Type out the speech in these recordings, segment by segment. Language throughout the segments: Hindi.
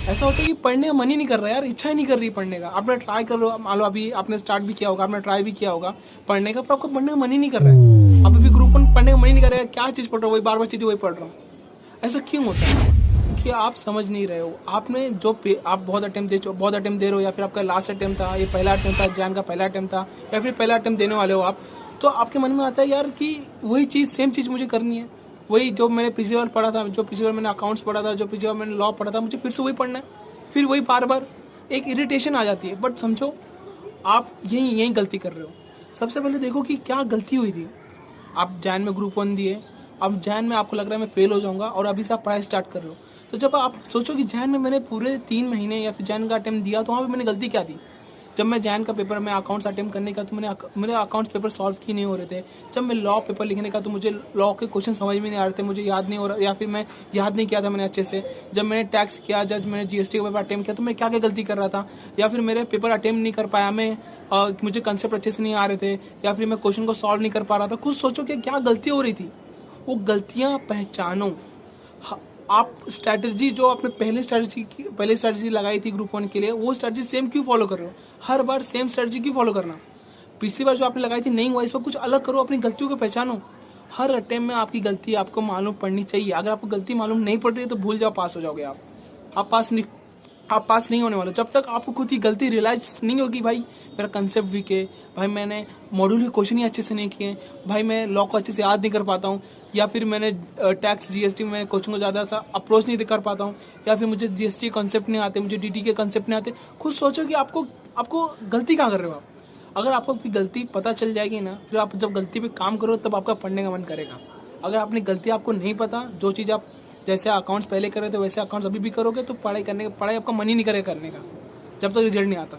ऐसा होता है कि पढ़ने का मन ही नहीं कर रहा यार, इच्छा ही नहीं कर रही पढ़ने का। आपने ट्राई कर रहे हो, मान लो अभी आपने स्टार्ट भी किया होगा, आपने ट्राई भी किया होगा पढ़ने का, पर आपको पढ़ने का मन ही नहीं कर रहा है। आप अभी ग्रुप 1 पढ़ने का मन ही नहीं कर रहा है, क्या चीज़ पढ़ रहा हो, वही बार बार चीज़ें वही पढ़ रहा हूँ। ऐसा क्यों होता है कि आप समझ नहीं रहे हो। आपने जो आप बहुत अटेम्प्ट दे रहे हो, या फिर आपका लास्ट अटेम्प्ट था, ये पहला अटेम्प्ट था, जैन का पहला अटेम्प्ट था, या फिर पहला अटेम्प्ट देने वाले हो आप, तो आपके मन में आता है यार कि वही चीज़, सेम चीज़ मुझे करनी है, वही जो मैंने पिछली बार पढ़ा था, जो पिछली बार मैंने अकाउंट्स पढ़ा था, जो पिछली बार मैंने लॉ पढ़ा था, मुझे फिर से वही पढ़ना है, फिर वही बार बार एक इरिटेशन आ जाती है। बट समझो आप यही गलती कर रहे हो। सबसे पहले देखो कि क्या गलती हुई थी। आप जैन में ग्रुप 1 दिए, अब जैन में आपको लग रहा है मैं फेल हो जाऊंगा, और अभी से आप पढ़ाई स्टार्ट कर रहे हो। तो जब आप सोचो कि जैन में मैंने पूरे 3 महीने या फिर जैन का अटेम्प्ट दिया, तो वहाँ पे मैंने गलती क्या दी। जब मैं जैन का पेपर में अकाउंट्स अटेम्प्ट करने का, तो मेरे अकाउंट्स पेपर सॉल्व की नहीं हो रहे थे। जब मैं लॉ पेपर लिखने का, तो मुझे लॉ के क्वेश्चन समझ में नहीं आ रहे थे, मुझे याद नहीं हो रहा, या फिर मैं याद नहीं किया था मैंने अच्छे से। जब मैंने टैक्स किया, मैंने जीएसटी का पेपर अटेम्प्ट किया, तो मैं क्या क्या गलती कर रहा था, या फिर मेरे पेपर अटेम्प्ट नहीं कर पाया मैं, मुझे कंसेप्ट अच्छे से नहीं आ रहे थे, या फिर मैं क्वेश्चन को सॉल्व नहीं कर पा रहा था। खुद सोचो कि क्या गलती हो रही थी, वो गलतियाँ पहचानो। आप स्ट्रैटेजी जो आपने पहले स्ट्रैटेजी लगाई थी ग्रुप 1 के लिए, वो स्ट्रैटेजी सेम क्यों फॉलो कर रहे हो। हर बार सेम स्ट्रैटेजी क्यों फॉलो करना। पिछली बार जो आपने लगाई थी नहीं हुआ, इस बार कुछ अलग करो, अपनी गलतियों को पहचानो। हर अटेम्प्ट में आपकी गलती आपको मालूम पड़नी चाहिए। अगर आपको गलती मालूम नहीं पड़ रही है तो भूल जाओ, पास हो जाओगे आप पास नहीं होने वाले। जब तक आपको खुद की गलती रियलाइज नहीं होगी, भाई मेरा कंसेप्ट वीक है, भाई मैंने मॉड्यूल के क्वेश्चन ही अच्छे से नहीं किए, भाई मैं लॉ को अच्छे से याद नहीं कर पाता हूँ, या फिर मैंने टैक्स जीएसटी में क्वेश्चन को ज़्यादा सा अप्रोच नहीं कर पाता हूँ, या फिर मुझे जीएसटी के कंसेप्ट नहीं आते, मुझे डीटी के कंसेप्ट नहीं आते। खुद सोचो कि आपको गलती कहाँ कर रहे हो आप। अगर आपको अपनी गलती पता चल जाएगी ना, फिर आप जब गलती पे काम करो तब आपका पढ़ने का मन करेगा। अगर अपनी गलती आपको नहीं पता, जो चीज़ आप जैसे अकाउंट्स पहले कर रहे थे वैसे अकाउंट्स अभी भी करोगे, तो पढ़ाई आपका मन ही नहीं करेगा करने का, जब तक रिजल्ट नहीं आता।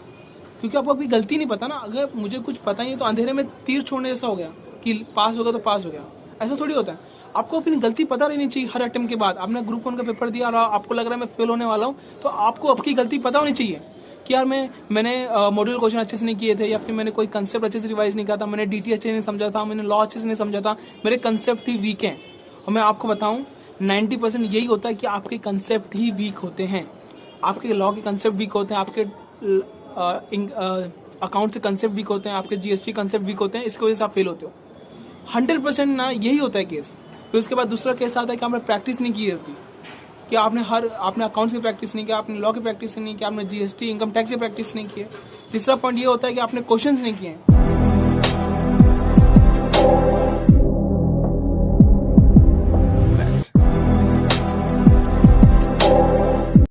क्योंकि आपको अभी गलती नहीं पता ना। अगर मुझे कुछ पता ही है तो अंधेरे में तीर छोड़ने जैसा हो गया कि पास हो गया तो पास हो गया, ऐसा थोड़ी होता है। आपको अपनी गलती पता रहनी चाहिए। हर अटेम्प्ट के बाद आपने ग्रुप 1 का पेपर दिया और आपको लग रहा है मैं फेल होने वाला हूँ, तो आपको आपकी गलती पता होनी चाहिए कि यार मैंने मॉड्यूल क्वेश्चन अच्छे से नहीं किए थे, या फिर मैंने कोई कंसेप्ट अच्छे से रिवाइज नहीं किया था, मैंने डीटी अच्छे से नहीं समझा था, मैंने लॉ अच्छे से नहीं समझा था, मेरे कंसेप्ट ही वीक हैं। और मैं आपको बताऊं 90% यही होता है कि आपके कंसेप्ट ही वीक होते हैं। आपके लॉ के कंसेप्ट वीक होते हैं, आपके अकाउंट से कंसेप्ट वीक होते हैं, आपके जीएसटी कंसेप्ट वीक होते हैं, इसकी वजह से आप फेल होते हो। 100% ना यही होता है केस। फिर उसके बाद दूसरा केस आता है कि आपने प्रैक्टिस नहीं की होती, कि आपने अकाउंट्स की प्रैक्टिस नहीं किया, आपने लॉ की प्रैक्टिस नहीं की, आपने जीएसटी इनकम टैक्स की प्रैक्टिस नहीं की है। तीसरा पॉइंट ये होता है कि आपने क्वेश्चंस नहीं किए हैं।